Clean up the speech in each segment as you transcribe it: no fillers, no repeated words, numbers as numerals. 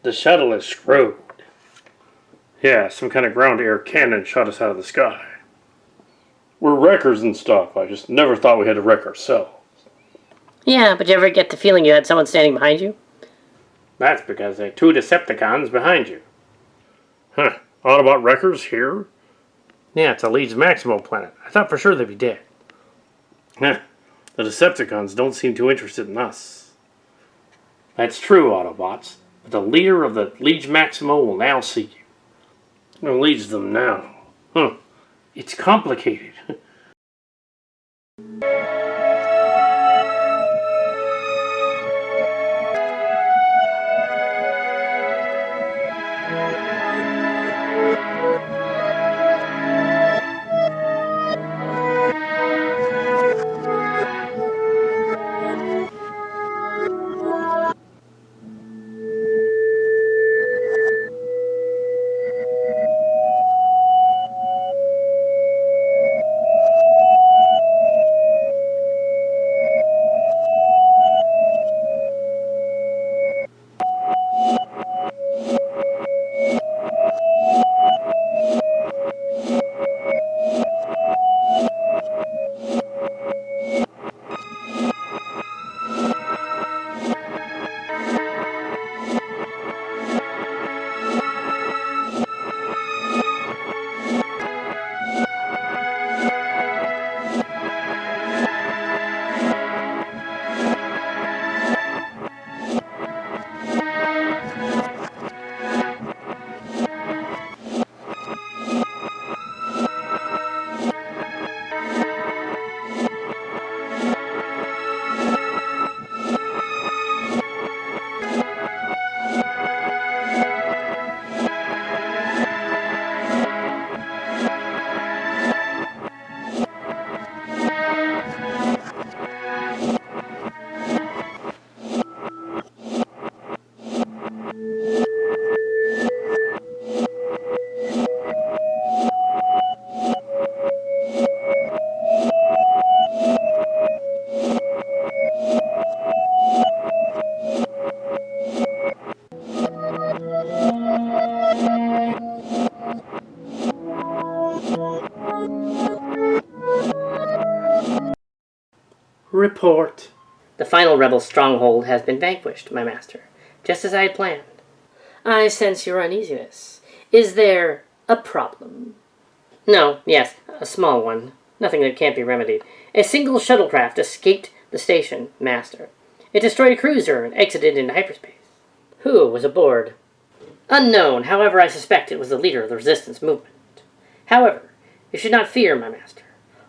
The shuttle is screwed. Yeah, some kind of ground-to-air cannon shot us out of the sky. We're wreckers and stuff. I just never thought we had to wreck ourselves. Yeah, but you ever get the feeling you had someone standing behind you? That's because there are 2 Decepticons behind you. Huh. Autobot wreckers here? Yeah, it's a Liege Maximo planet. I thought for sure they'd be dead. Heh. The Decepticons don't seem too interested in us. That's true, Autobots. But the leader of the Liege Maximo will now see you. Who leads them now? Huh. It's complicated. Report. The final rebel stronghold has been vanquished, my master, just as I had planned. I sense your uneasiness. Is there a problem? No, yes, a small one. Nothing that can't be remedied. A single shuttlecraft escaped the station, master. It destroyed a cruiser and exited into hyperspace. Who was aboard? Unknown, however, I suspect it was the leader of the resistance movement. However, you should not fear, my master.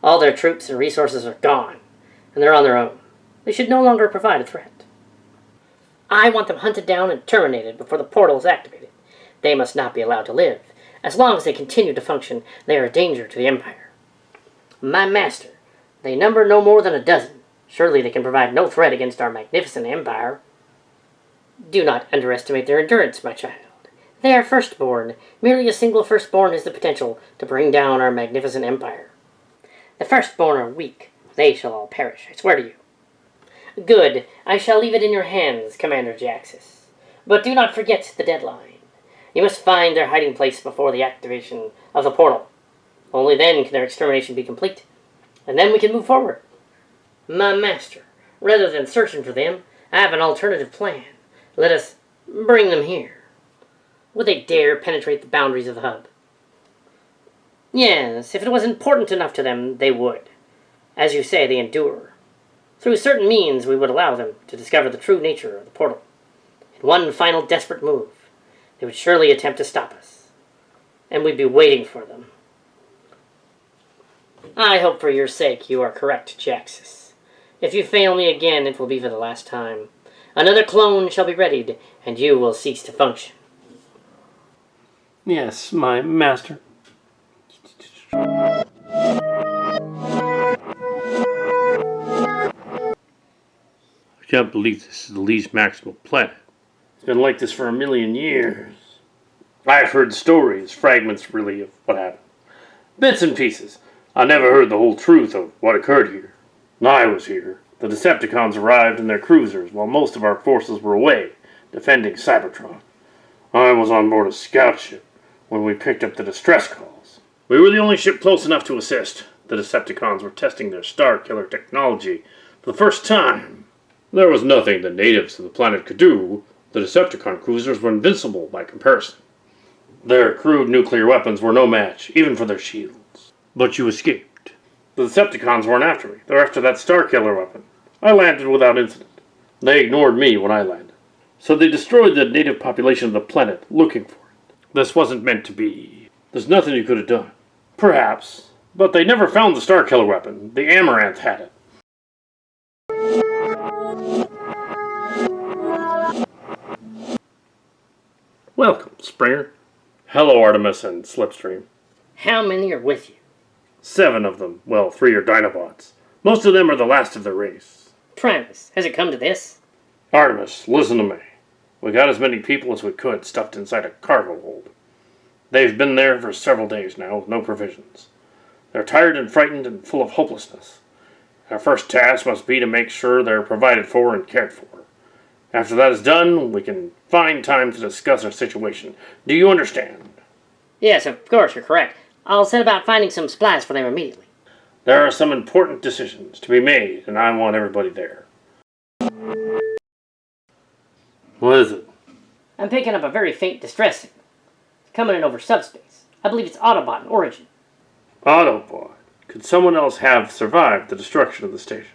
All their troops and resources are gone, and they're on their own. They should no longer provide a threat. I want them hunted down and terminated before the portal is activated. They must not be allowed to live. As long as they continue to function, they are a danger to the Empire. My master, they number no more than a dozen. Surely they can provide no threat against our magnificent Empire. Do not underestimate their endurance, my child. They are firstborn. Merely a single firstborn has the potential to bring down our magnificent Empire. The firstborn are weak. They shall all perish, I swear to you. Good. I shall leave it in your hands, Commander Jhiaxus. But do not forget the deadline. You must find their hiding place before the activation of the portal. Only then can their extermination be complete. And then we can move forward. My master, rather than searching for them, I have an alternative plan. Let us bring them here. Would they dare penetrate the boundaries of the hub? Yes, if it was important enough to them, they would. As you say, they endure. Through certain means, we would allow them to discover the true nature of the portal. In one final desperate move, they would surely attempt to stop us. And we'd be waiting for them. I hope for your sake you are correct, Jhiaxus. If you fail me again, it will be for the last time. Another clone shall be readied, and you will cease to function. Yes, my master. I can't believe this is the Liege Maximo planet. It's been like this for 1,000,000 years. I've heard stories, fragments really, of what happened. Bits and pieces. I never heard the whole truth of what occurred here. When I was here, the Decepticons arrived in their cruisers while most of our forces were away, defending Cybertron. I was on board a scout ship when we picked up the distress calls. We were the only ship close enough to assist. The Decepticons were testing their Star Killer technology for the first time. There was nothing the natives of the planet could do. The Decepticon cruisers were invincible by comparison. Their crude nuclear weapons were no match, even for their shields. But you escaped. The Decepticons weren't after me. They're after that Star Killer weapon. I landed without incident. They ignored me when I landed. So they destroyed the native population of the planet looking for it. This wasn't meant to be. There's nothing you could have done. Perhaps. But they never found the Star Killer weapon. The Amaranth had it. Welcome, Springer. Hello, Artemis and Slipstream. How many are with you? 7 of them. Well, 3 are Dinobots. Most of them are the last of their race. Primus, has it come to this? Artemis, listen to me. We got as many people as we could stuffed inside a cargo hold. They've been there for several days now with no provisions. They're tired and frightened and full of hopelessness. Our first task must be to make sure they're provided for and cared for. After that is done, we can find time to discuss our situation. Do you understand? Yes, of course, you're correct. I'll set about finding some supplies for them immediately. There are some important decisions to be made, and I want everybody there. What is it? I'm picking up a very faint distress signal. It's coming in over subspace. I believe it's Autobot in origin. Autobot? Could someone else have survived the destruction of the station?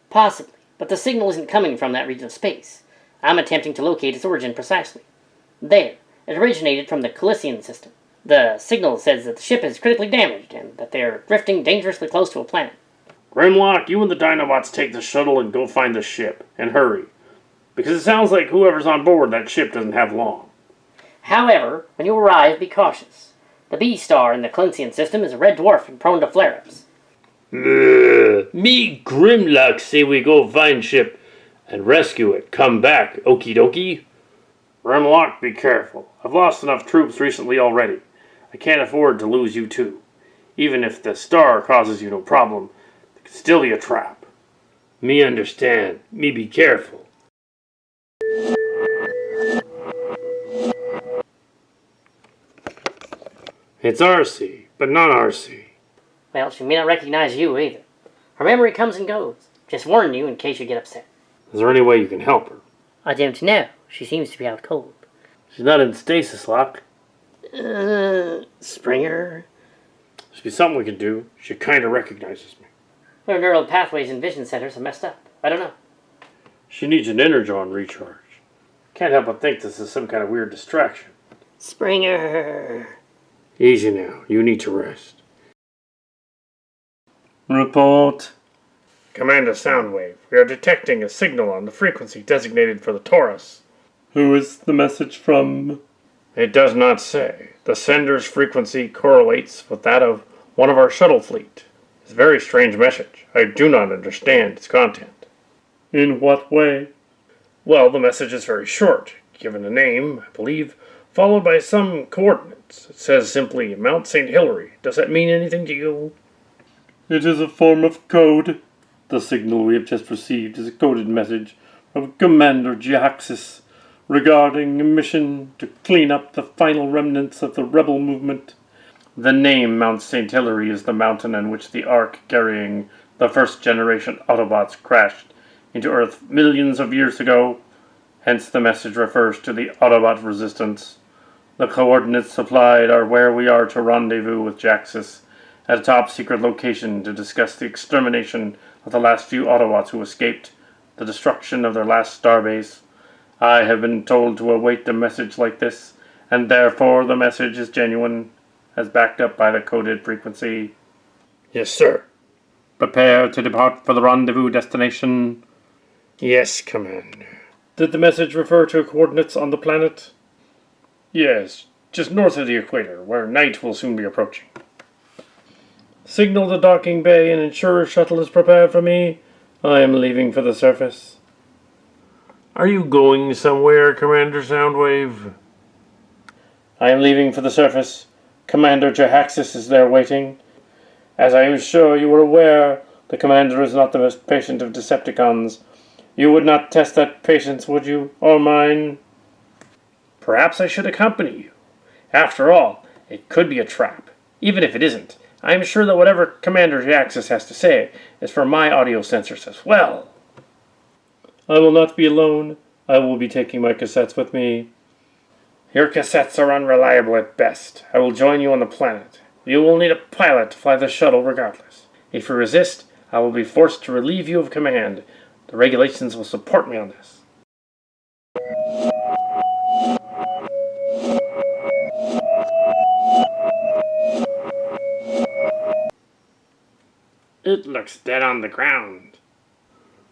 Possibly, but the signal isn't coming from that region of space. I'm attempting to locate its origin precisely. There, it originated from the Colisean system. The signal says that the ship is critically damaged and that they're drifting dangerously close to a planet. Grimlock, you and the Dinobots take the shuttle and go find the ship, and hurry. Because it sounds like whoever's on board that ship doesn't have long. However, when you arrive, be cautious. The B star in the Colisean system is a red dwarf and prone to flare-ups. Me Grimlock say we go find ship and rescue it. Come back, okie dokie. Grimlock, be careful. I've lost enough troops recently already. I can't afford to lose you too. Even if the star causes you no problem, it could still be a trap. Me understand. Me be careful. It's Arcee, but not Arcee. Well, she may not recognize you either. Her memory comes and goes. Just warning you in case you get upset. Is there any way you can help her? I don't know. She seems to be out cold. She's not in stasis lock. Springer? There's be something we can do. She kind of recognizes me. Her neural pathways and vision centers are messed up. I don't know. She needs an energon recharge. Can't help but think this is some kind of weird distraction. Springer. Easy now. You need to rest. Report. Commander Soundwave, we are detecting a signal on the frequency designated for the Torus. Who is the message from? It does not say. The sender's frequency correlates with that of one of our shuttle fleet. It's a very strange message. I do not understand its content. In what way? Well, the message is very short, given a name, I believe, followed by some coordinates. It says simply Mount St. Hilary. Does that mean anything to you? It is a form of code. The signal we have just received is a coded message from Commander Jhiaxus regarding a mission to clean up the final remnants of the rebel movement. The name Mount St. Hilary is the mountain on which the Ark carrying the first-generation Autobots crashed into Earth millions of years ago. Hence the message refers to the Autobot resistance. The coordinates supplied are where we are to rendezvous with Jhiaxus at a top-secret location to discuss the extermination of the last few Autobots who escaped the destruction of their last starbase. I have been told to await a message like this, and therefore the message is genuine, as backed up by the coded frequency. Yes, sir. Prepare to depart for the rendezvous destination. Yes, Commander. Did the message refer to coordinates on the planet? Yes, just north of the equator, where night will soon be approaching. Signal the docking bay and ensure a shuttle is prepared for me. I am leaving for the surface. Are you going somewhere, Commander Soundwave? I am leaving for the surface. Commander Jhiaxus is there waiting. As I am sure you are aware, the Commander is not the most patient of Decepticons. You would not test that patience, would you, or mine? Perhaps I should accompany you. After all, it could be a trap. Even if it isn't, I am sure that whatever Commander Jhiaxus has to say is for my audio sensors as well. I will not be alone. I will be taking my cassettes with me. Your cassettes are unreliable at best. I will join you on the planet. You will need a pilot to fly the shuttle regardless. If you resist, I will be forced to relieve you of command. The regulations will support me on this. It looks dead on the ground.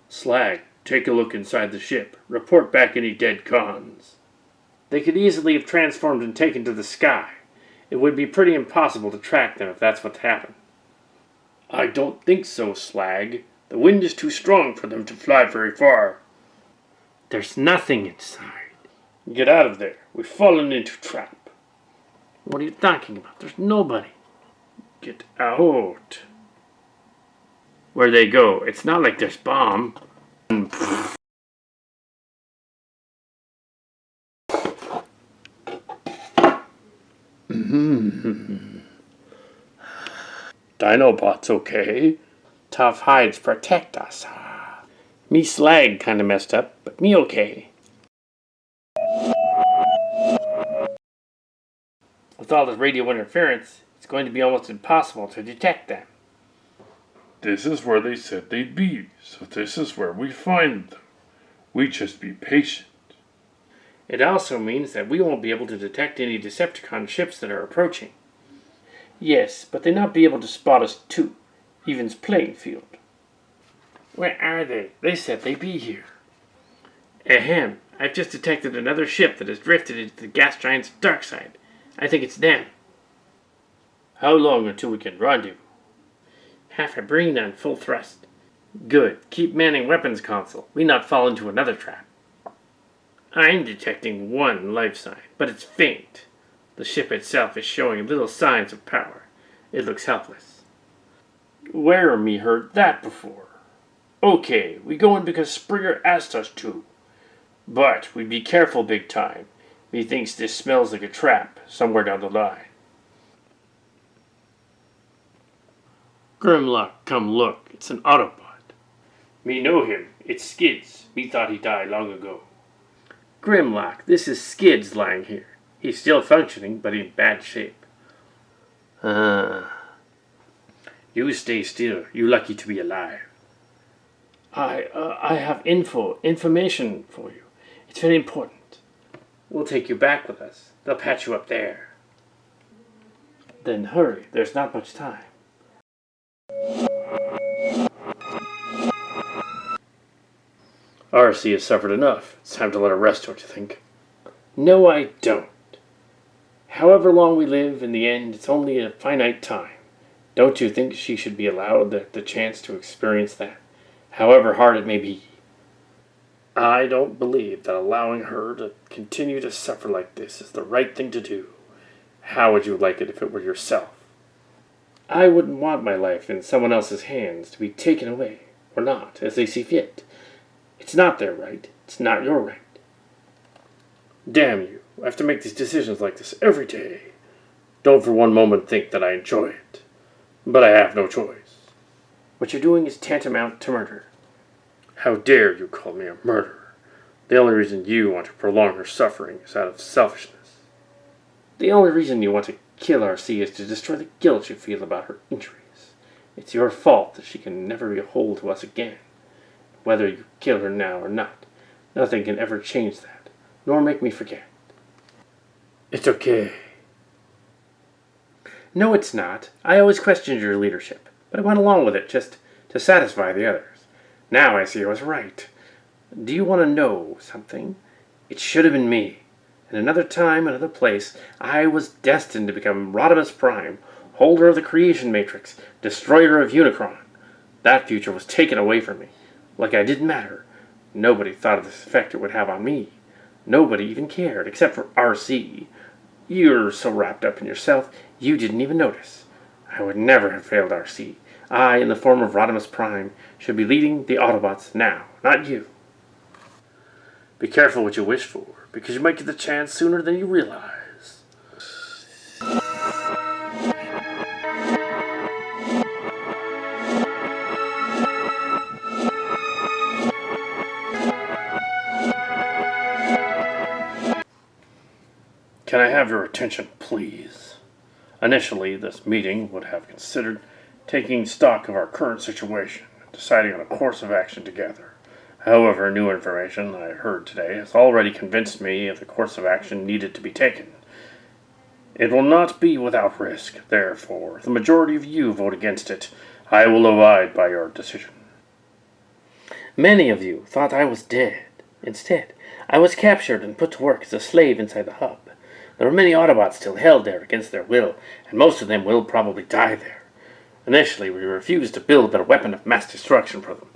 Slag, take a look inside the ship. Report back any dead cons. They could easily have transformed and taken to the sky. It would be pretty impossible to track them if that's what happened. I don't think so, Slag. The wind is too strong for them to fly very far. There's nothing inside. Get out of there. We've fallen into a trap. What are you talking about? There's nobody. Get out. Where'd they go? It's not like there's bomb. Dinobots okay? Tough hides protect us. Me Slag kinda messed up, but me okay. With all this radio interference, it's going to be almost impossible to detect them. This is where they said they'd be, so this is where we find them. We just be patient. It also means that we won't be able to detect any Decepticon ships that are approaching. Yes, but they'll not be able to spot us too. Even's playing field. Where are they? They said they'd be here. Ahem, I've just detected another ship that has drifted into the gas giant's dark side. I think it's them. How long until we can rendezvous? Half a brain on full thrust. Good. Keep manning weapons console. We not fall into another trap. I'm detecting one life sign, but it's faint. The ship itself is showing little signs of power. It looks helpless. Where me heard that before? Okay, we go in because Springer asked us to. But we be careful big time. Me thinks this smells like a trap somewhere down the line. Grimlock, come look. It's an Autobot. Me know him. It's Skids. Me thought he died long ago. Grimlock, this is Skids lying here. He's still functioning, but in bad shape. You stay still. You lucky to be alive. I have information for you. It's very important. We'll take you back with us. They'll patch you up there. Then hurry. There's not much time. Arcee has suffered enough. It's time to let her rest, don't you think? No, I don't. However long we live, in the end, it's only a finite time. Don't you think she should be allowed the chance to experience that, however hard it may be? I don't believe that allowing her to continue to suffer like this is the right thing to do. How would you like it if it were yourself? I wouldn't want my life in someone else's hands to be taken away, or not, as they see fit. It's not their right. It's not your right. Damn you. I have to make these decisions like this every day. Don't for one moment think that I enjoy it. But I have no choice. What you're doing is tantamount to murder. How dare you call me a murderer? The only reason you want to prolong her suffering is out of selfishness. The only reason you want to kill Arcee is to destroy the guilt you feel about her injuries. It's your fault that she can never be whole to us again. Whether you kill her now or not, nothing can ever change that, nor make me forget. It's okay. No, it's not. I always questioned your leadership, but I went along with it just to satisfy the others. Now I see I was right. Do you want to know something? It should have been me. In another time, another place, I was destined to become Artemis Prime, holder of the creation matrix, destroyer of Unicron. That future was taken away from me. Like I didn't matter. Nobody thought of the effect it would have on me. Nobody even cared, except for Arcee. You're so wrapped up in yourself, you didn't even notice. I would never have failed Arcee. I, in the form of Artemis Prime, should be leading the Autobots now, not you. Be careful what you wish for. because you might get the chance sooner than you realize. Can I have your attention, please? Initially, this meeting would have considered taking stock of our current situation and deciding on a course of action together. However, new information I heard today has already convinced me of the course of action needed to be taken. It will not be without risk. Therefore, the majority of you vote against it. I will abide by your decision. Many of you thought I was dead. Instead, I was captured and put to work as a slave inside the hub. There were many Autobots still held there against their will, and most of them will probably die there. Initially, we refused to build their weapon of mass destruction for them,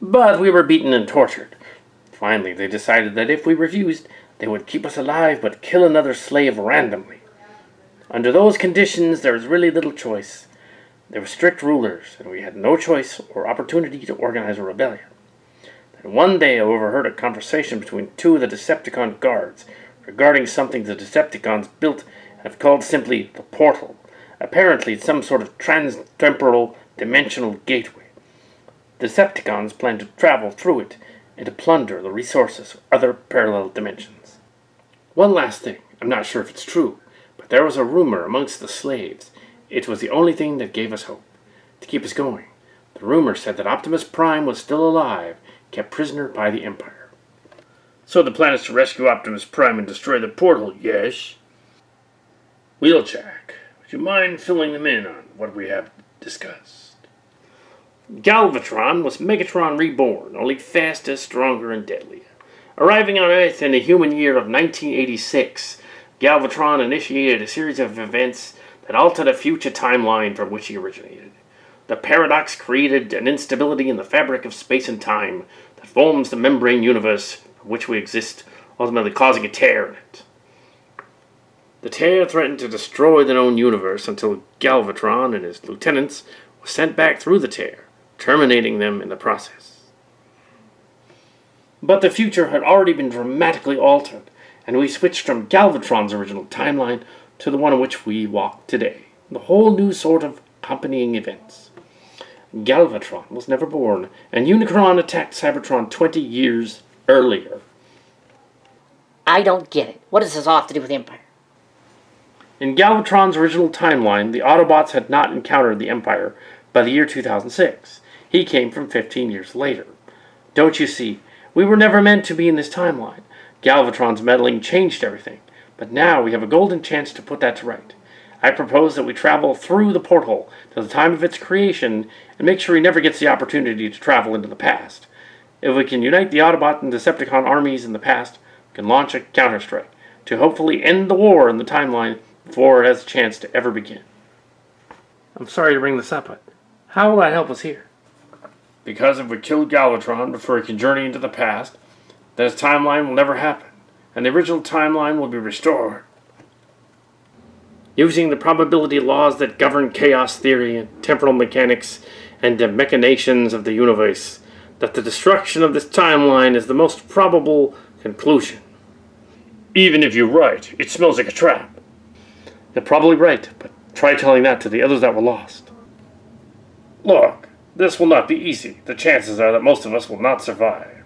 but we were beaten and tortured. Finally, they decided that if we refused, they would keep us alive but kill another slave randomly. Under those conditions, there was really little choice. They were strict rulers, and we had no choice or opportunity to organize a rebellion. Then one day, I overheard a conversation between two of the Decepticon guards regarding something the Decepticons built and have called simply the Portal. Apparently, it's some sort of trans-temporal dimensional gateway. The Decepticons plan to travel through it and to plunder the resources of other parallel dimensions. One last thing, I'm not sure if it's true, but there was a rumor amongst the slaves. It was the only thing that gave us hope, to keep us going. The rumor said that Optimus Prime was still alive, kept prisoner by the Empire. So the plan is to rescue Optimus Prime and destroy the portal, yes? Wheeljack, would you mind filling them in on what we have discussed? Galvatron was Megatron reborn, only faster, stronger, and deadlier. Arriving on Earth in the human year of 1986, Galvatron initiated a series of events that altered a future timeline from which he originated. The paradox created an instability in the fabric of space and time that forms the membrane universe from which we exist, ultimately causing a tear in it. The tear threatened to destroy the known universe until Galvatron and his lieutenants were sent back through the tear, terminating them in the process. But the future had already been dramatically altered, and we switched from Galvatron's original timeline to the one in which we walk today. The whole new sort of accompanying events. Galvatron was never born, and Unicron attacked Cybertron 20 years earlier. I don't get it. What does this all have to do with the Empire? In Galvatron's original timeline, the Autobots had not encountered the Empire by the year 2006. He came from 15 years later. Don't you see, we were never meant to be in this timeline. Galvatron's meddling changed everything, but now we have a golden chance to put that to right. I propose that we travel through the portal to the time of its creation and make sure he never gets the opportunity to travel into the past. If we can unite the Autobot and Decepticon armies in the past, we can launch a counterstrike to hopefully end the war in the timeline before it has a chance to ever begin. I'm sorry to bring this up, but how will that help us here? Because if we kill Galvatron before he can journey into the past, then his timeline will never happen, and the original timeline will be restored. Using the probability laws that govern chaos theory and temporal mechanics and the machinations of the universe, that the destruction of this timeline is the most probable conclusion. Even if you're right, it smells like a trap. You're probably right, but try telling that to the others that were lost. Look, this will not be easy. The chances are that most of us will not survive.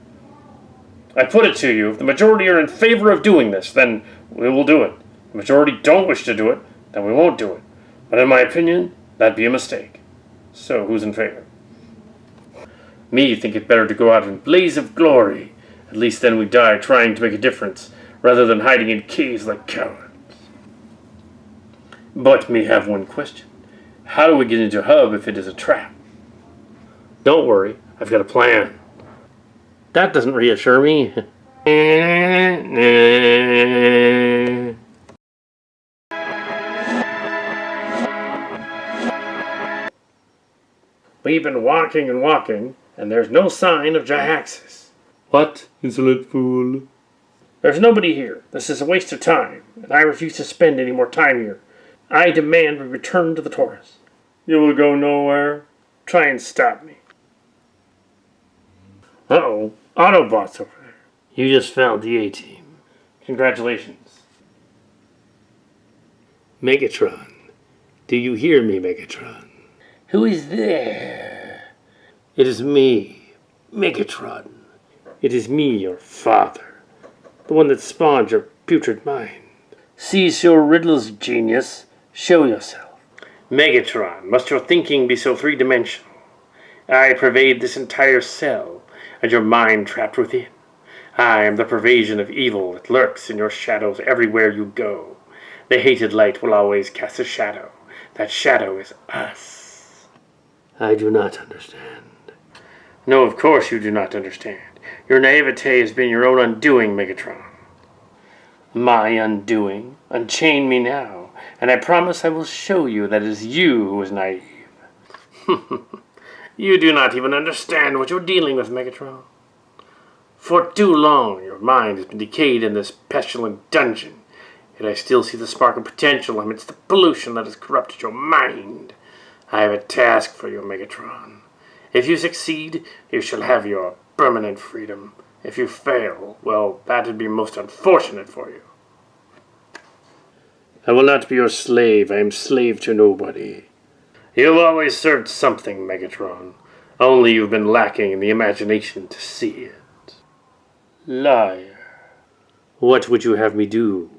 I put it to you, if the majority are in favor of doing this, then we will do it. If the majority don't wish to do it, then we won't do it. But in my opinion, that'd be a mistake. So, who's in favor? Me think it better to go out in a blaze of glory. At least then we die trying to make a difference, rather than hiding in caves like cowards. But me have one question. How do we get into Hub if it is a trap? Don't worry, I've got a plan. That doesn't reassure me. We've been walking and walking, and there's no sign of Jhiaxus. What, insolent fool? There's nobody here. This is a waste of time, and I refuse to spend any more time here. I demand we return to the Torus. You will go nowhere. Try and stop me. Uh-oh, Autobots over there. You just found the A-Team. Congratulations. Megatron. Do you hear me, Megatron? Who is there? It is me, Megatron. It is me, your father. The one that spawned your putrid mind. Cease your riddles, genius. Show yourself. Megatron, must your thinking be so three-dimensional? I pervade this entire cell, and your mind trapped within. I am the pervasion of evil that lurks in your shadows everywhere you go. The hated light will always cast a shadow. That shadow is us. I do not understand. No, of course you do not understand. Your naivete has been your own undoing, Megatron. My undoing? Unchain me now, and I promise I will show you that it is you who is naive. You do not even understand what you're dealing with, Megatron. For too long, your mind has been decayed in this pestilent dungeon, yet I still see the spark of potential amidst the pollution that has corrupted your mind. I have a task for you, Megatron. If you succeed, you shall have your permanent freedom. If you fail, well, that would be most unfortunate for you. I will not be your slave. I am slave to nobody. You've always served something, Megatron. Only you've been lacking in the imagination to see it. Liar. What would you have me do?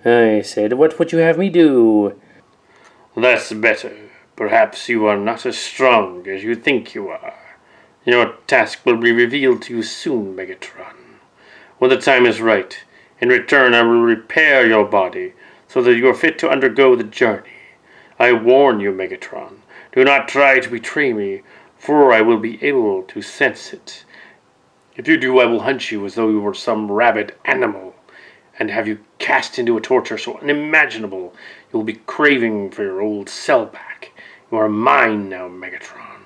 I said, what would you have me do? That's better. Perhaps you are not as strong as you think you are. Your task will be revealed to you soon, Megatron. When the time is right, in return I will repair your body so that you are fit to undergo the journey. I warn you, Megatron, do not try to betray me, for I will be able to sense it. If you do, I will hunt you as though you were some rabid animal, and have you cast into a torture so unimaginable you will be craving for your old cell back. You are mine now, Megatron.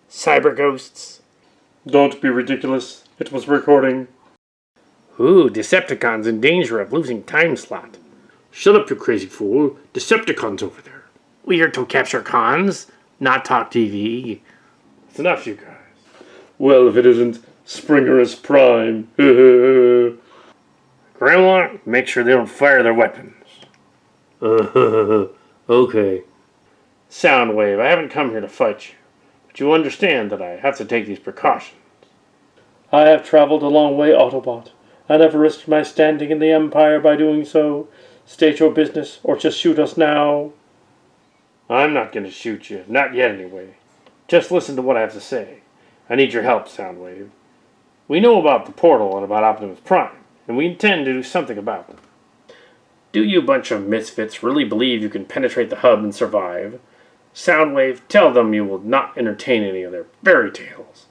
Cyber ghosts. Don't be ridiculous. It was recording. Ooh, Decepticons in danger of losing time slot. Shut up, you crazy fool. Decepticons over there. We are to capture cons, not talk TV. It's enough, you guys. Well, if it isn't Spirngerus Prime. Grimlock, make sure they don't fire their weapons. Okay. Soundwave, I haven't come here to fight you, but you understand that I have to take these precautions. I have traveled a long way, Autobot. I never risked my standing in the Empire by doing so. State your business, or just shoot us now. I'm not going to shoot you. Not yet, anyway. Just listen to what I have to say. I need your help, Soundwave. We know about the portal and about Optimus Prime, and we intend to do something about them. Do you bunch of misfits really believe you can penetrate the hub and survive? Soundwave, tell them you will not entertain any of their fairy tales.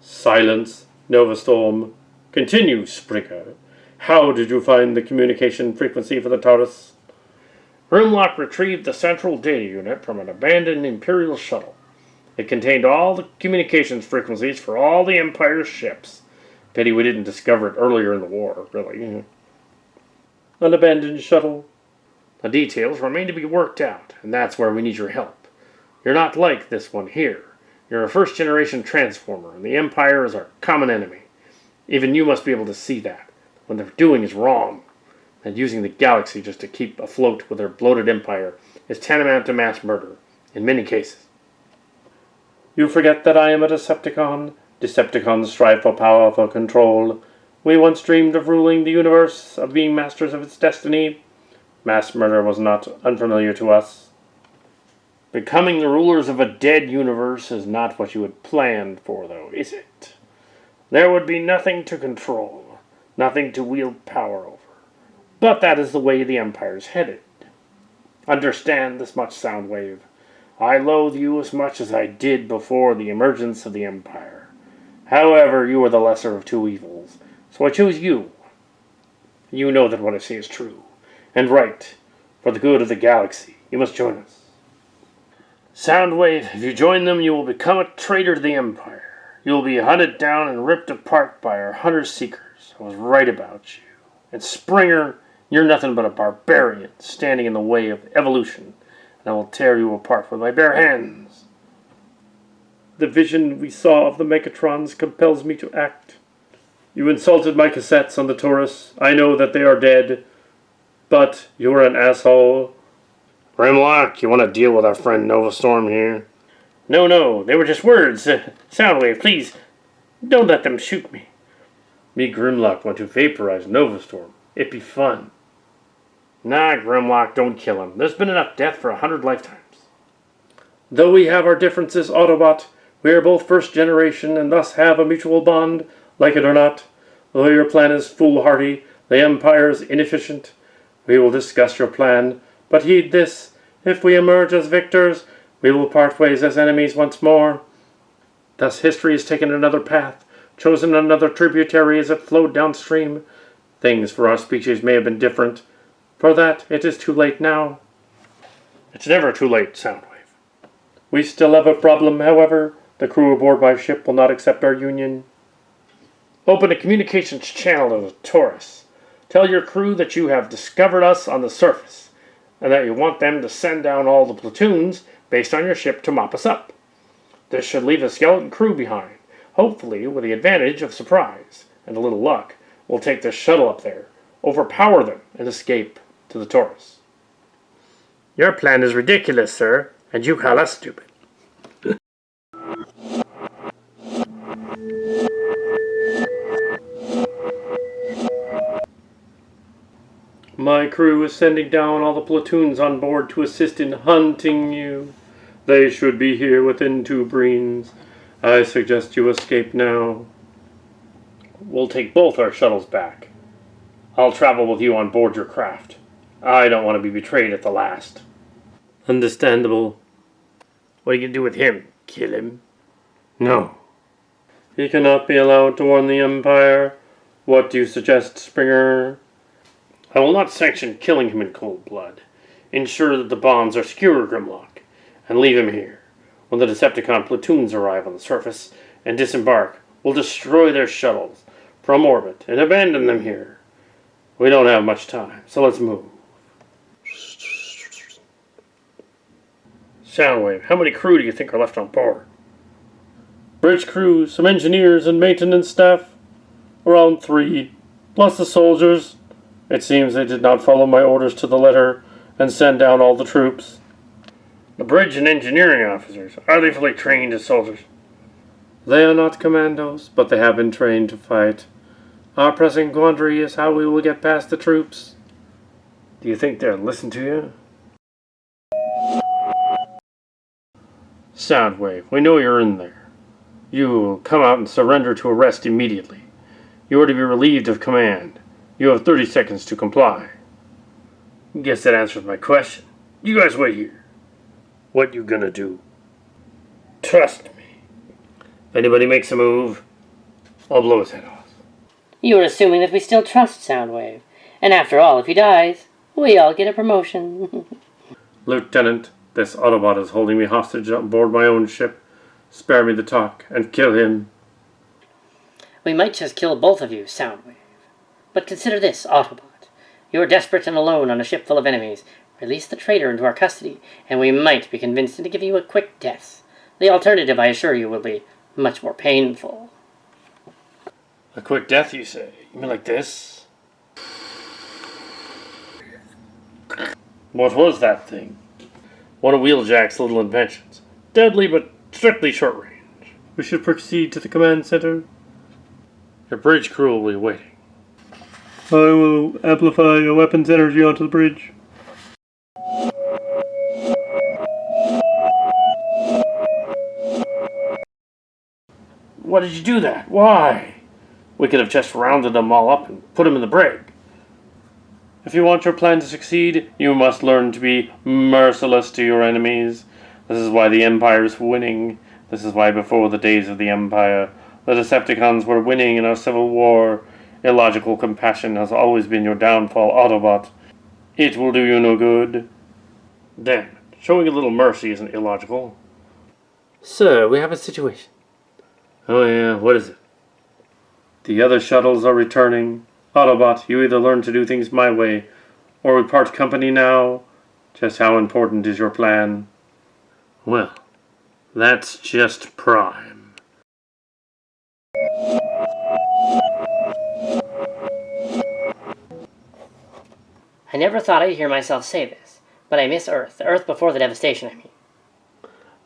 Silence, Novastorm. Continue, Springer. How did you find the communication frequency for the Torus? Grimlock retrieved the central data unit from an abandoned Imperial shuttle. It contained all the communications frequencies for all the Empire's ships. Pity we didn't discover it earlier in the war, really. An abandoned shuttle? The details remain to be worked out, and that's where we need your help. You're not like this one here. You're a first-generation transformer, and the Empire is our common enemy. Even you must be able to see that. What they're doing is wrong, and using the galaxy just to keep afloat with their bloated empire is tantamount to mass murder, in many cases. You forget that I am a Decepticon. Decepticons strive for power, for control. We once dreamed of ruling the universe, of being masters of its destiny. Mass murder was not unfamiliar to us. Becoming the rulers of a dead universe is not what you had planned for, though, is it? There would be nothing to control. Nothing to wield power over. But that is the way the Empire's headed. Understand this much, Soundwave. I loathe you as much as I did before the emergence of the Empire. However, you are the lesser of two evils, so I choose you. You know that what I say is true, and right. For the good of the galaxy, you must join us. Soundwave, if you join them, you will become a traitor to the Empire. You will be hunted down and ripped apart by our hunter-seekers. I was right about you. And Springer, you're nothing but a barbarian standing in the way of evolution and I will tear you apart with my bare hands. The vision we saw of the Megatrons compels me to act. You insulted my cassettes on the Torus. I know that they are dead, but you're an asshole. Grimlock, you want to deal with our friend Nova Storm here? No, they were just words. Soundwave, please, don't let them shoot me. Me Grimlock want to vaporize Nova Storm. It be fun. Nah, Grimlock, don't kill him. There's been enough death for 100 lifetimes. Though we have our differences, Autobot, we are both first generation and thus have a mutual bond, like it or not. Though your plan is foolhardy, the Empire is inefficient. We will discuss your plan, but heed this. If we emerge as victors, we will part ways as enemies once more. Thus history has taken another path, chosen another tributary as it flowed downstream. Things for our species may have been different. For that, it is too late now. It's never too late, Soundwave. We still have a problem, however. The crew aboard my ship will not accept our union. Open a communications channel to the Torus. Tell your crew that you have discovered us on the surface, and that you want them to send down all the platoons based on your ship to mop us up. This should leave a skeleton crew behind. Hopefully, with the advantage of surprise and a little luck, we'll take this shuttle up there, overpower them, and escape to the Torus. Your plan is ridiculous, sir, and you call us stupid. My crew is sending down all the platoons on board to assist in hunting you. They should be here within 2 breens. I suggest you escape now. We'll take both our shuttles back. I'll travel with you on board your craft. I don't want to be betrayed at the last. Understandable. What are you going to do with him? Kill him? No. He cannot be allowed to warn the Empire. What do you suggest, Springer? I will not sanction killing him in cold blood. Ensure that the bombs are secure, Grimlock, and leave him here. When the Decepticon platoons arrive on the surface and disembark, we'll destroy their shuttles from orbit and abandon them here. We don't have much time, so let's move. Soundwave, how many crew do you think are left on board? Bridge crew, some engineers and maintenance staff. Around 3, plus the soldiers. It seems they did not follow my orders to the letter and send down all the troops. The bridge and engineering officers, are they fully trained as soldiers? They are not commandos, but they have been trained to fight. Our pressing quandary is how we will get past the troops. Do you think they'll listen to you? Soundwave, we know you're in there. You will come out and surrender to arrest immediately. You are to be relieved of command. You have 30 seconds to comply. Guess that answers my question. You guys wait here. What you gonna do? Trust me. If anybody makes a move, I'll blow his head off. You are assuming that we still trust Soundwave. And after all, if he dies, we all get a promotion. Lieutenant, this Autobot is holding me hostage on board my own ship. Spare me the talk and kill him. We might just kill both of you, Soundwave. But consider this, Autobot. You are desperate and alone on a ship full of enemies. Release the traitor into our custody, and we might be convinced to give you a quick death. The alternative, I assure you, will be much more painful. A quick death, you say? You mean like this? What was that thing? One of Wheeljack's little inventions. Deadly, but strictly short range. We should proceed to the command center. Your bridge crew will be waiting. I will amplify your weapon's energy onto the bridge. Why did you do that? Why? We could have just rounded them all up and put them in the brig. If you want your plan to succeed, you must learn to be merciless to your enemies. This is why the Empire is winning. This is why before the days of the Empire, the Decepticons were winning in our civil war. Illogical compassion has always been your downfall, Autobot. It will do you no good. Damn it. Showing a little mercy isn't illogical. Sir, we have a situation. Oh yeah, what is it? The other shuttles are returning. Autobot, you either learn to do things my way, or we part company now, Just how important is your plan? Well, that's just Prime. I never thought I'd hear myself say this, but I miss Earth. The Earth before the devastation, I mean.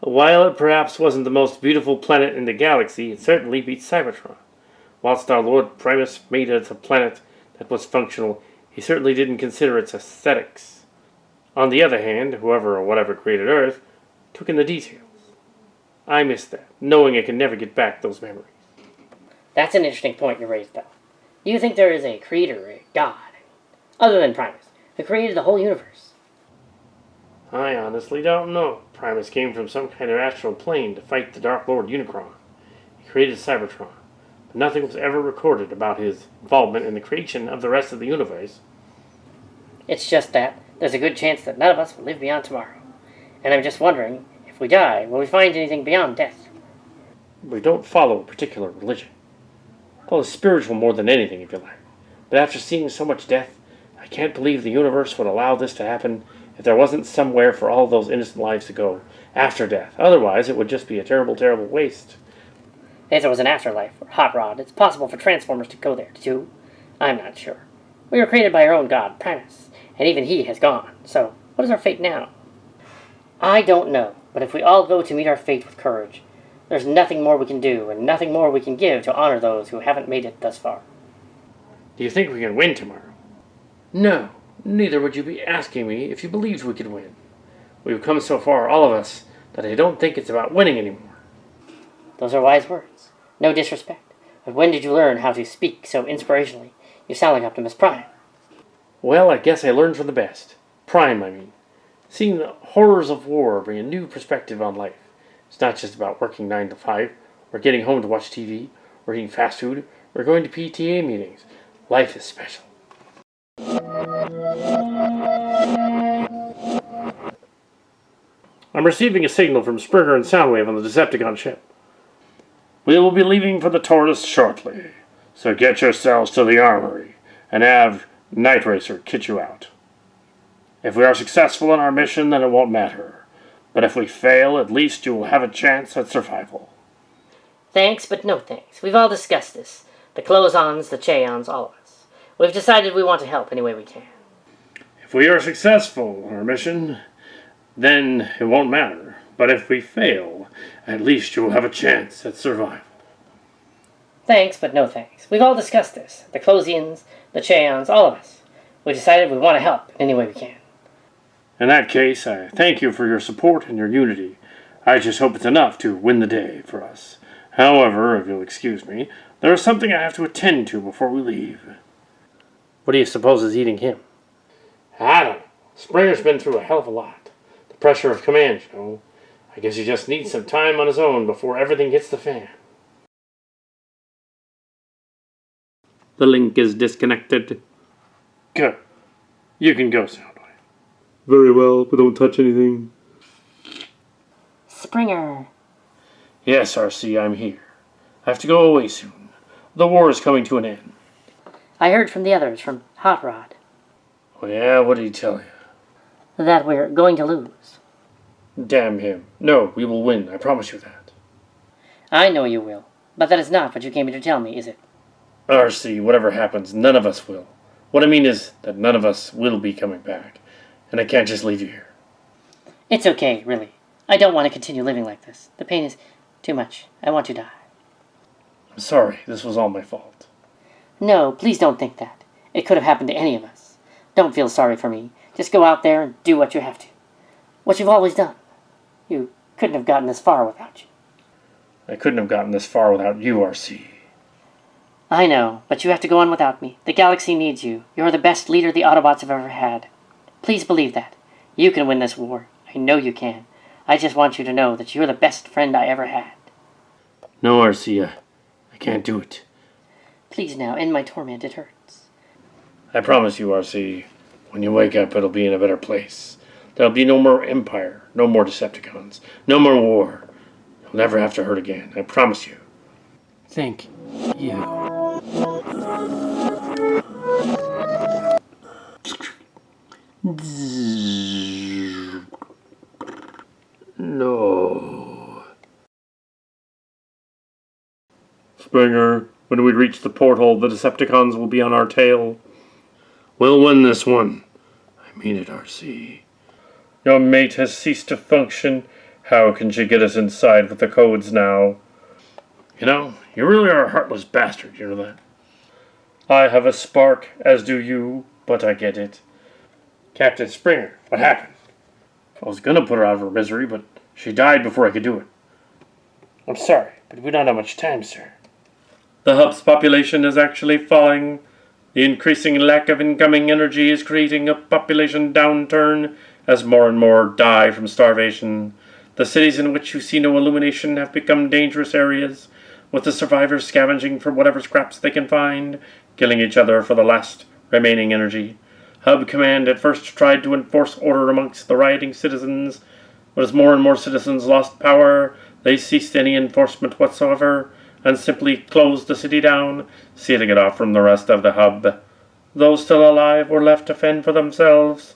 While it perhaps wasn't the most beautiful planet in the galaxy, it certainly beat Cybertron. Whilst our Lord Primus made it a planet that was functional, he certainly didn't consider its aesthetics. On the other hand, whoever or whatever created Earth took in the details. I miss that, knowing I can never get back those memories. That's an interesting point you raised, though. You think there is a creator, a god, other than Primus, who created the whole universe? I honestly don't know. Primus came from some kind of astral plane to fight the Dark Lord Unicron. He created Cybertron, but nothing was ever recorded about his involvement in the creation of the rest of the universe. It's just that there's a good chance that none of us will live beyond tomorrow. And I'm just wondering, if we die, will we find anything beyond death? We don't follow a particular religion. Well, it's spiritual more than anything, if you like. But after seeing so much death, I can't believe the universe would allow this to happen if there wasn't somewhere for all those innocent lives to go after death. Otherwise, it would just be a terrible, terrible waste. If there was an afterlife, or Hot Rod, it's possible for Transformers to go there, too. I'm not sure. We were created by our own god, Primus, and even he has gone. So, what is our fate now? I don't know, but if we all go to meet our fate with courage, there's nothing more we can do, and nothing more we can give to honor those who haven't made it thus far. Do you think we can win tomorrow? No, neither would you be asking me if you believed we could win. We've come so far, all of us, that I don't think it's about winning anymore. Those are wise words. No disrespect. But when did you learn how to speak so inspirationally? You sound like Optimus Prime. Well, I guess I learned from the best. Prime, I mean. Seeing the horrors of war bring a new perspective on life. It's not just about working 9 to 5, or getting home to watch TV, or eating fast food, or going to PTA meetings. Life is special. I'm receiving a signal from Spirngerus and Soundwave on the Decepticon ship. We will be leaving for the Torus shortly, so get yourselves to the armory, and have Night Racer kit you out. If we are successful in our mission, then it won't matter. But if we fail, at least you will have a chance at survival. Thanks, but no thanks. We've all discussed this. The Clozons, the Cheons, all of us. We've decided we want to help any way we can. If we are successful in our mission, then it won't matter. But if we fail, at least you will have a chance at survival. Thanks, but no thanks. We've all discussed this. The Closians, the Cheons, all of us. We decided we want to help in any way we can. In that case, I thank you for your support and your unity. I just hope it's enough to win the day for us. However, if you'll excuse me, there is something I have to attend to before we leave. What do you suppose is eating him? I don't know. Springer's been through a hell of a lot. The pressure of command, you know. I guess he just needs some time on his own before everything hits the fan. The link is disconnected. Good. You can go, Soundwave. Very well, but don't touch anything. Springer. Yes, Arcee, I'm here. I have to go away soon. The war is coming to an end. I heard from the others, from Hot Rod, Oh, yeah, what did he tell you? that we're going to lose. Damn him. No, we will win. I promise you that. I know you will, but that is not what you came here to tell me, is it? Arcee, whatever happens, none of us will. What I mean is that none of us will be coming back. And I can't just leave you here. It's okay, really. I don't want to continue living like this. The pain is too much. I want to die. I'm sorry. This was all my fault. No, please don't think that. It could have happened to any of us. Don't feel sorry for me. Just go out there and do what you have to. What you've always done. You couldn't have gotten this far without you. I couldn't have gotten this far without you, Arcee. I know, but you have to go on without me. The galaxy needs you. You're the best leader the Autobots have ever had. Please believe that. You can win this war. I know you can. I just want you to know that you're the best friend I ever had. No, Arcee, I can't do it. Please now, end my torment. It hurts. I promise you, Arcee, when you wake up, it'll be in a better place. There'll be no more Empire, no more Decepticons, no more war. You'll never have to hurt again. I promise you. Thank you. Zzz. No. Springer, when we reach the portal, the Decepticons will be on our tail. We'll win this one. I mean it, Arcee. Your mate has ceased to function. How can she get us inside with the codes now? You know, you really are a heartless bastard, you know that? I have a spark, as do you, but I get it. Captain Springer, what happened? I was gonna put her out of her misery, but she died before I could do it. I'm sorry, but we don't have much time, sir. The hub's population is actually falling. The increasing lack of incoming energy is creating a population downturn as more and more die from starvation. The cities in which you see no illumination have become dangerous areas, with the survivors scavenging for whatever scraps they can find, killing each other for the last remaining energy. Hub Command at first tried to enforce order amongst the rioting citizens, but as more and more citizens lost power, they ceased any enforcement whatsoever, and simply closed the city down, sealing it off from the rest of the hub. Those still alive were left to fend for themselves.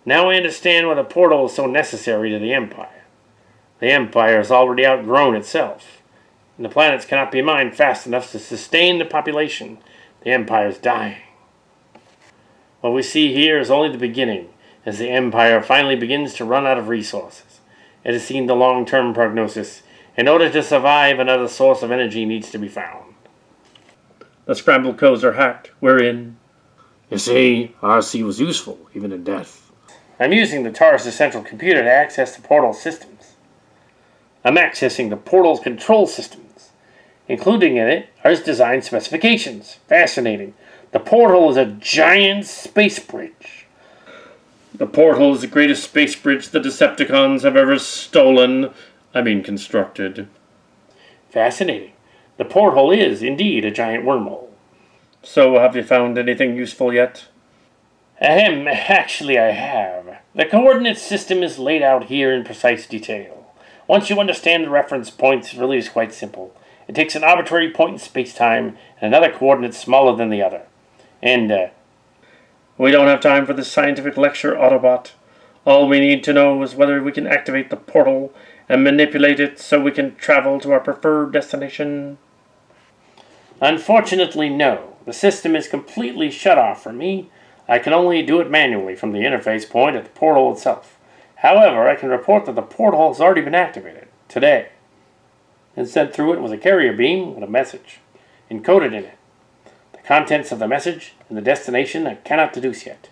Now I understand why the portal is so necessary to the Empire. The Empire has already outgrown itself, and the planets cannot be mined fast enough to sustain the population. The Empire is dying. What we see here is only the beginning, as the Empire finally begins to run out of resources. It has seen the long-term prognosis. In order to survive, another source of energy needs to be found. The scrambled codes are hacked. We're in. You see, Arcee was useful, even in death. I'm using the Torus' central computer to access the portal systems. I'm accessing the portal's control systems. Including in it are its design specifications. Fascinating. The portal is a giant space bridge. The portal is the greatest space bridge the Decepticons have ever constructed. Fascinating. The portal is, indeed, a giant wormhole. So, have you found anything useful yet? Actually I have. The coordinate system is laid out here in precise detail. Once you understand the reference points, it really is quite simple. It takes an arbitrary point in space-time and another coordinate smaller than the other. And, We don't have time for this scientific lecture, Autobot. All we need to know is whether we can activate the portal and manipulate it so we can travel to our preferred destination. Unfortunately, no. The system is completely shut off from me. I can only do it manually from the interface point at the portal itself. However, I can report that the portal has already been activated, today, and sent through it with a carrier beam with a message, encoded in it. The contents of the message and the destination I cannot deduce yet,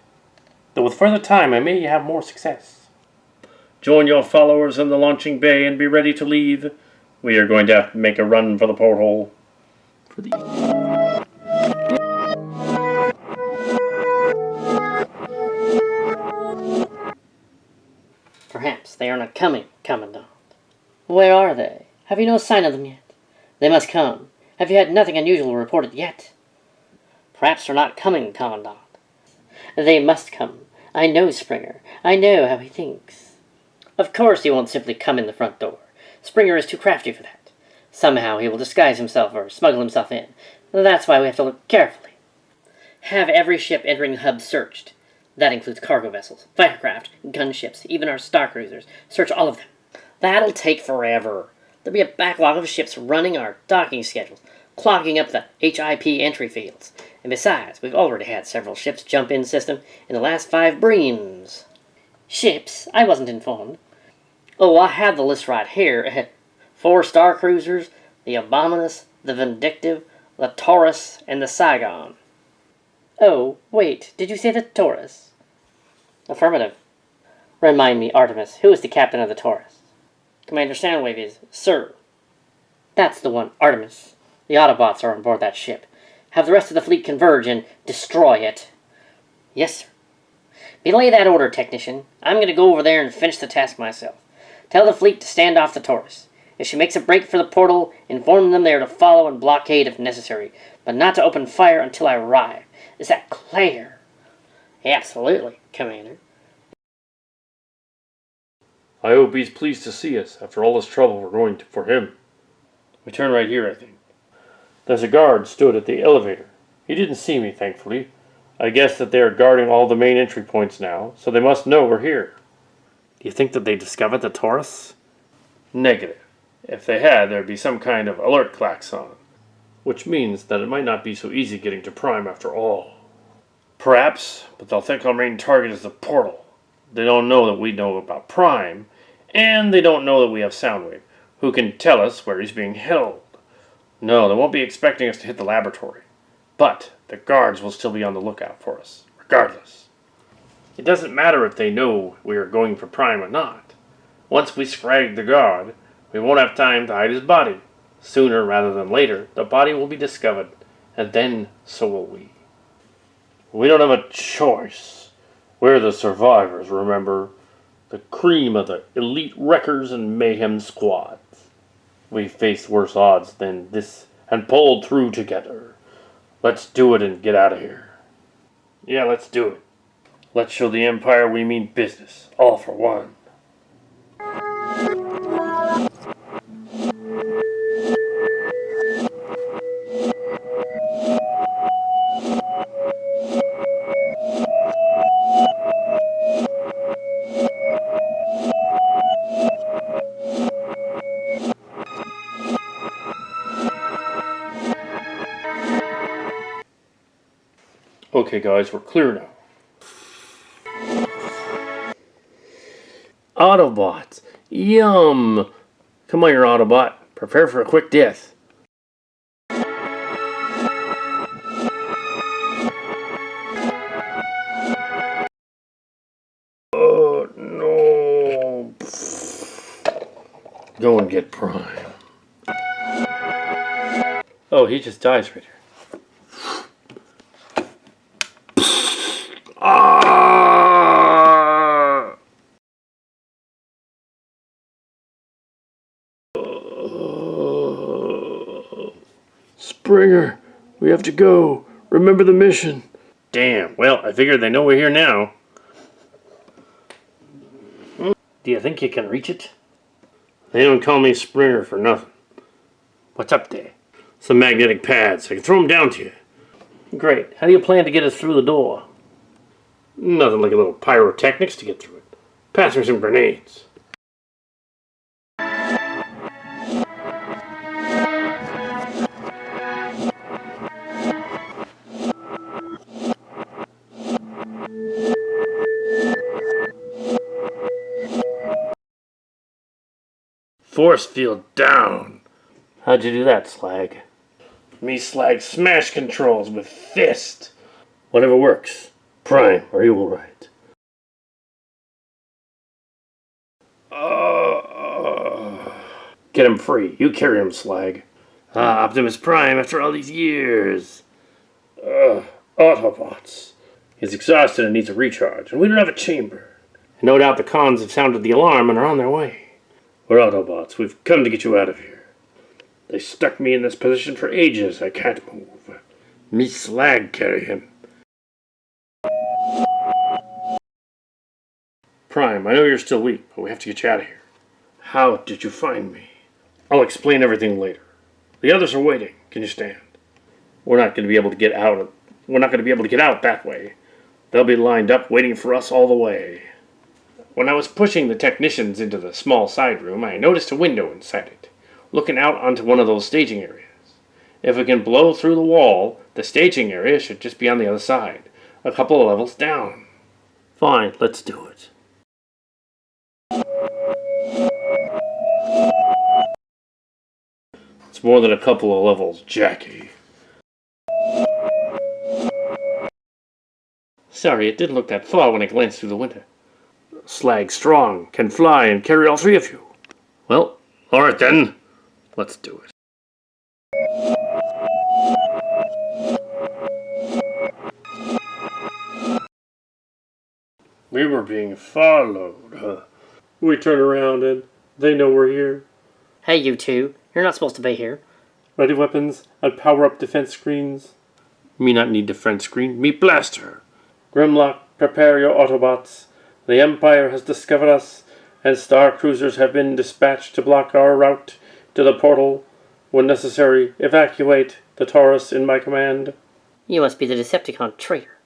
though with further time I may have more success. Join your followers in the launching bay and be ready to leave. We are going to have to make a run for the porthole. Perhaps they are not coming, Commandant. Where are they? Have you no sign of them yet? They must come. Have you had nothing unusual reported yet? Perhaps they're not coming, Commandant. They must come. I know Springer. I know how he thinks. Of course he won't simply come in the front door. Springer is too crafty for that. Somehow he will disguise himself or smuggle himself in. That's why we have to look carefully. Have every ship entering the hub searched. That includes cargo vessels, fightercraft, gunships, even our star cruisers. Search all of them. That'll take forever. There'll be a backlog of ships running our docking schedules, clogging up the HIP entry fields. And besides, we've already had several ships jump in system in the last 5 breams. Ships? I wasn't informed. Oh, I have the list right here. 4 star cruisers, the Abominus, the Vindictive, the Torus, and the Saigon. Oh, wait, did you say the Torus? Affirmative. Remind me, Artemis, who is the captain of the Torus? Commander Soundwave is, sir. That's the one, Artemis. The Autobots are on board that ship. Have the rest of the fleet converge and destroy it. Yes, sir. Belay that order, technician. I'm going to go over there and finish the task myself. Tell the fleet to stand off the Torus. If she makes a break for the portal, inform them they are to follow and blockade if necessary, but not to open fire until I arrive. Is that clear? Absolutely, Commander. I hope he's pleased to see us. After all this trouble, we're going for him. We turn right here, I think. There's a guard stood at the elevator. He didn't see me, thankfully. I guess that they are guarding all the main entry points now, so they must know we're here. Do you think that they discovered the Torus? Negative. If they had, there'd be some kind of alert klaxon. Which means that it might not be so easy getting to Prime after all. Perhaps, but they'll think our main target is the portal. They don't know that we know about Prime, and they don't know that we have Soundwave, who can tell us where he's being held. No, they won't be expecting us to hit the laboratory. But the guards will still be on the lookout for us, regardless. It doesn't matter if they know we are going for Prime or not. Once we scrag the guard, we won't have time to hide his body. Sooner rather than later, the body will be discovered, and then so will we. We don't have a choice. We're the survivors, remember? The cream of the elite wreckers and mayhem squads. We faced worse odds than this and pulled through together. Let's do it and get out of here. Yeah, let's do it. Let's show the Empire we mean business, all for one. Okay, guys, we're clear now. Autobots. Yum! Come on, your Autobot. Prepare for a quick death. Oh, no. Go and get Prime. Oh, he just dies right here. Springer, we have to go. Remember the mission. Damn, well, I figured they know we're here now. Do you think you can reach it? They don't call me Springer for nothing. What's up there? Some magnetic pads. I can throw them down to you. Great. How do you plan to get us through the door? Nothing like a little pyrotechnics to get through it. Pass me some grenades. Force field down. How'd you do that, Slag? Me slag smash controls with fist. Whatever works. Prime, are you alright? Get him free. You carry him, Slag. Ah, Optimus Prime after all these years. Autobots. He's exhausted and needs a recharge, and we don't have a chamber. No doubt the cons have sounded the alarm and are on their way. We're Autobots. We've come to get you out of here. They stuck me in this position for ages. I can't move. Me Slag carry him. Prime, I know you're still weak, but we have to get you out of here. How did you find me? I'll explain everything later. The others are waiting. Can you stand? We're not going to be able to get out. We're not going to be able to get out that way. They'll be lined up waiting for us all the way. When I was pushing the technicians into the small side room, I noticed a window inside it, looking out onto one of those staging areas. If we can blow through the wall, the staging area should just be on the other side, a couple of levels down. Fine, let's do it. It's more than a couple of levels, Jackie. Sorry, it didn't look that far when I glanced through the window. Slag strong, can fly, and carry all three of you. Well, alright then. Let's do it. We were being followed, huh? We turn around and they know we're here. Hey, you two. You're not supposed to be here. Ready weapons and power up defense screens. Me not need defense screen, me blaster. Grimlock, prepare your Autobots. The Empire has discovered us, and star cruisers have been dispatched to block our route to the portal. When necessary, evacuate the Torus in my command. You must be the Decepticon traitor.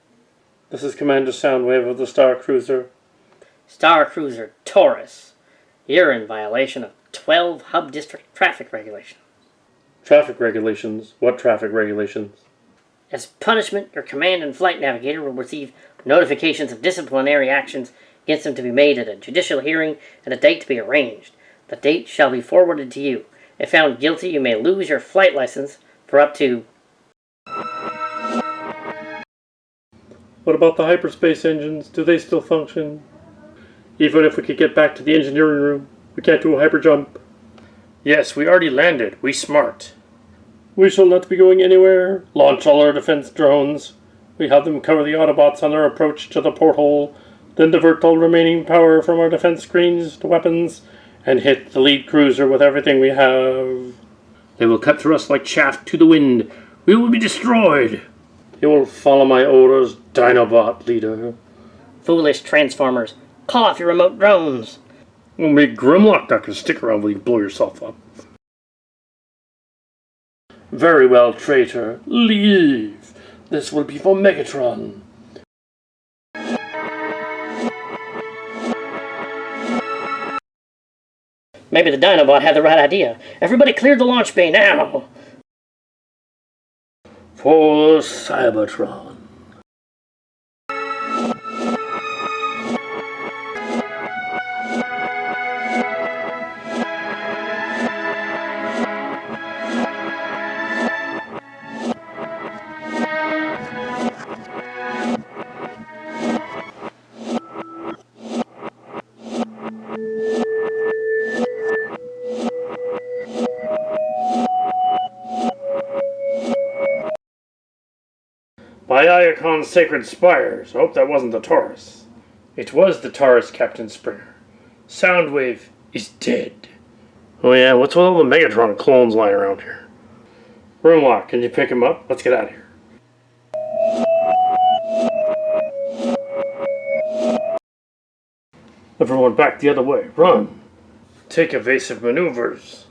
This is Commander Soundwave of the Star Cruiser. Star Cruiser Torus. You're in violation of 12 hub district traffic regulations. Traffic regulations? What traffic regulations? As punishment, your command and flight navigator will receive notifications of disciplinary actions against him to be made at a judicial hearing and a date to be arranged. The date shall be forwarded to you. If found guilty, you may lose your flight license for up to... What about the hyperspace engines? Do they still function? Even if we could get back to the engineering room, we can't do a hyperjump. Yes, we already landed. We smart. We shall not be going anywhere. Launch all our defense drones. We have them cover the Autobots on their approach to the portal, then divert all remaining power from our defense screens to weapons, and hit the lead cruiser with everything we have. They will cut through us like chaff to the wind. We will be destroyed. You will follow my orders, Dinobot leader. Foolish Transformers. Call off your remote drones. Only Grimlock that can stick around while you blow yourself up. Very well, traitor. Leave. This will be for Megatron. Maybe the Dinobot had the right idea. Everybody clear the launch bay now. For Cybertron. By Iacon's sacred spires. I hope that wasn't the Torus. It was the Torus, Captain Springer. Soundwave is dead. Oh yeah, what's with all the Megatron clones lying around here? Grimlock, can you pick him up? Let's get out of here. Everyone back the other way. Run. Take evasive maneuvers.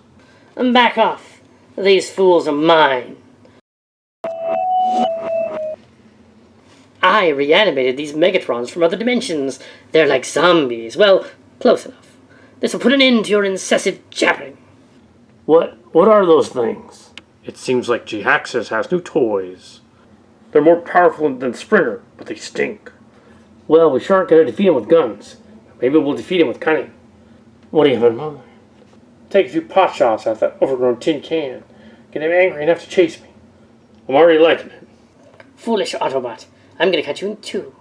Back off. These fools are mine. I reanimated these Megatrons from other dimensions. They're like zombies. Well, close enough. This will put an end to your incessant jabbering. What are those things? It seems like Jhiaxus has new toys. They're more powerful than Springer, but they stink. Well, we sure aren't going to defeat him with guns. Maybe we'll defeat him with cunning. What do you have in mind? Take a few pot shots at that overgrown tin can. Get him angry enough to chase me. I'm already liking it. Foolish Autobot. I'm going to cut you in two.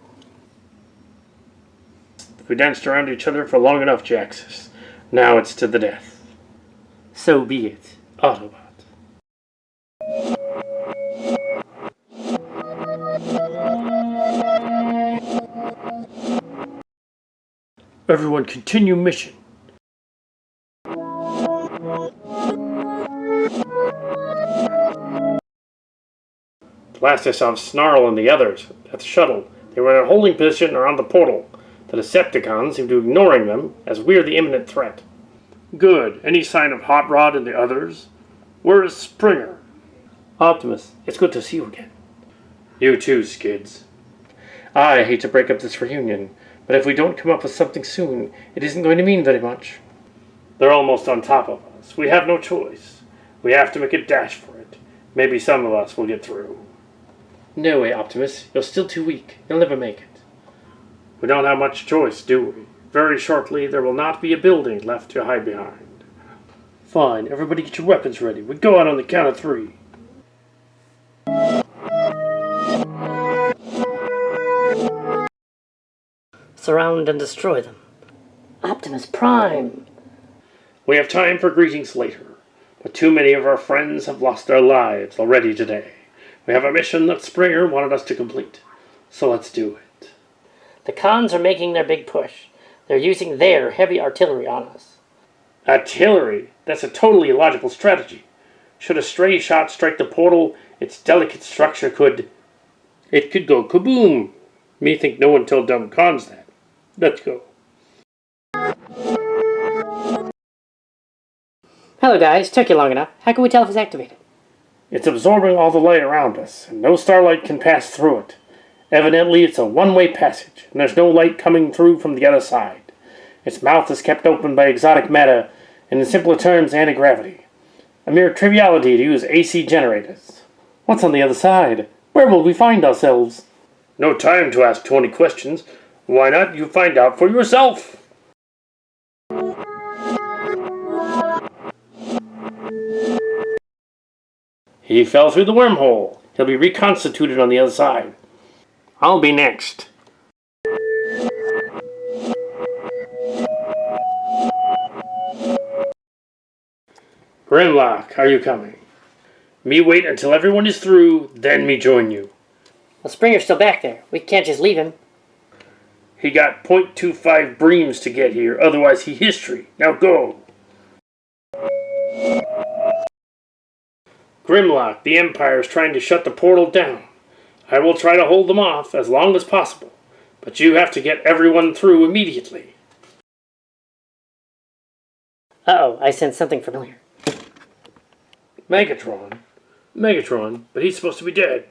We danced around each other for long enough, Jhiaxus. Now it's to the death. So be it, Autobot. Everyone continue mission. Last I saw Snarl and the others at the shuttle. They were in a holding position around the portal. The Decepticons seem to be ignoring them, as we're the imminent threat. Good. Any sign of Hot Hod and the others? Where is Springer? Optimus, it's good to see you again. You too, Skids. I hate to break up this reunion, but if we don't come up with something soon, it isn't going to mean very much. They're almost on top of us. We have no choice. We have to make a dash for it. Maybe some of us will get through. No way, Optimus. You're still too weak. You'll never make it. We don't have much choice, do we? Very shortly, there will not be a building left to hide behind. Fine. Everybody get your weapons ready. We go out on the count of 3. Surround and destroy them. Optimus Prime! We have time for greetings later, but too many of our friends have lost their lives already today. We have a mission that Springer wanted us to complete, so let's do it. The cons are making their big push. They're using their heavy artillery on us. Artillery? That's a totally illogical strategy. Should a stray shot strike the portal, its delicate structure could go kaboom. Me think no one told dumb cons that. Let's go. Hello guys, took you long enough. How can we tell if it's activated? It's absorbing all the light around us, and no starlight can pass through it. Evidently, it's a one-way passage, and there's no light coming through from the other side. Its mouth is kept open by exotic matter, and in simpler terms, anti-gravity. A mere triviality to use AC generators. What's on the other side? Where will we find ourselves? No time to ask 20 questions. Why not you find out for yourself? He fell through the wormhole. He'll be reconstituted on the other side. I'll be next. Grimlock, are you coming? Me wait until everyone is through, then me join you. Well, Springer's still back there. We can't just leave him. He got .25 breams to get here, otherwise he history. Now go! Grimlock, the Empire is trying to shut the portal down. I will try to hold them off as long as possible, but you have to get everyone through immediately. Uh-oh, I sense something familiar. Megatron, but he's supposed to be dead.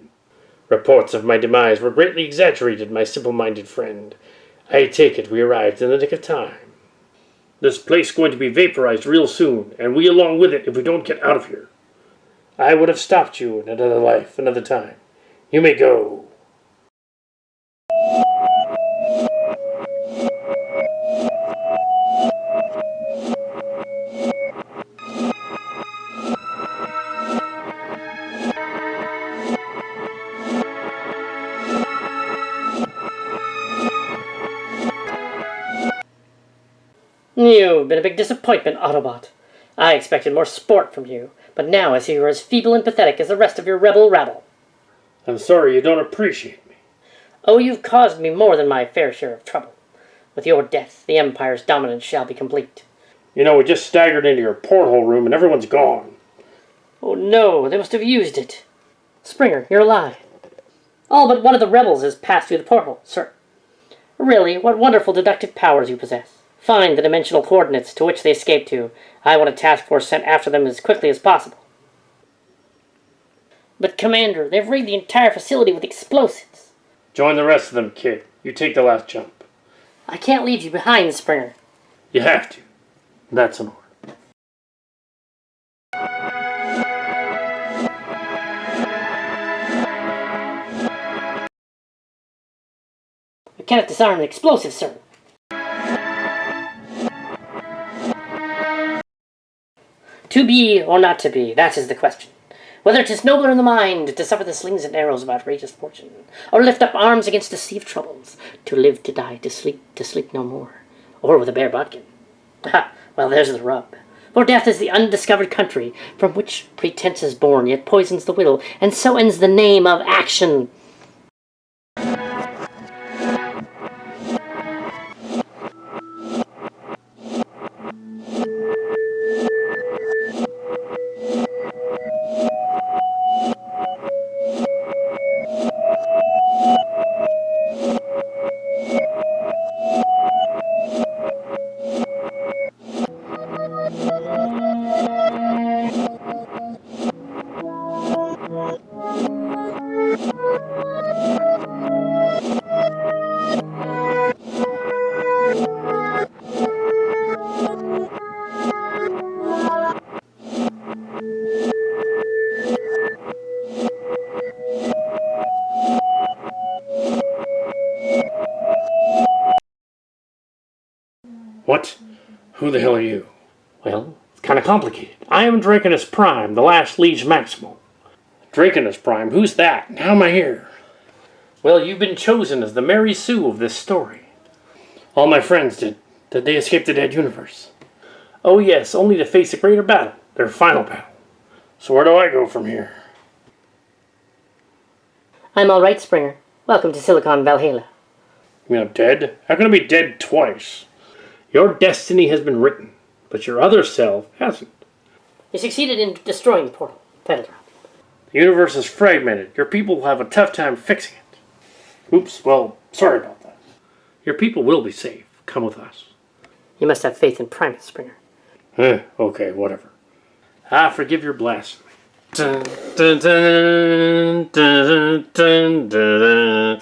Reports of my demise were greatly exaggerated, my simple-minded friend. I take it we arrived in the nick of time. This place is going to be vaporized real soon, and we along with it if we don't get out of here. I would have stopped you in another life, another time. You may go. You've been a big disappointment, Autobot. I expected more sport from you, but now I see you're as feeble and pathetic as the rest of your rebel rabble. I'm sorry you don't appreciate me. Oh, you've caused me more than my fair share of trouble. With your death, the Empire's dominance shall be complete. You know, we just staggered into your porthole room and everyone's gone. Oh no, they must have used it. Springer, you're alive. All but one of the rebels has passed through the portal, sir. Really, what wonderful deductive powers you possess. Find the dimensional coordinates to which they escaped to. I want a task force sent after them as quickly as possible. But, Commander, they've rigged the entire facility with explosives. Join the rest of them, kid. You take the last jump. I can't leave you behind, Springer. You have to. That's an order. I cannot disarm an explosive, sir. To be or not to be, that is the question. Whether it is nobler in the mind to suffer the slings and arrows of outrageous fortune, or lift up arms against deceived troubles, to live, to die, to sleep no more, or with a bare bodkin. Ha! Well, there's the rub. For death is the undiscovered country, from which pretense is born, yet poisons the will, and so ends the name of action. What? Who the hell are you? Well, it's kind of complicated. I am Draconus Prime, the last Liege Maximo. Draconus Prime? Who's that? And how am I here? Well, you've been chosen as the Mary Sue of this story. All my friends did they escape the dead universe? Oh yes, only to face a greater battle, their final battle. So where do I go from here? I'm all right, Springer. Welcome to Silicon Valhalla. You mean I'm dead? How can I be dead twice? Your destiny has been written, but your other self hasn't. You succeeded in destroying the portal. Pedal drop. The universe is fragmented. Your people will have a tough time fixing it. Oops, well, sorry about that. Your people will be safe. Come with us. You must have faith in Primus, Springer. Okay, whatever. I forgive your blasphemy. Dun, dun, dun, dun, dun, dun, dun.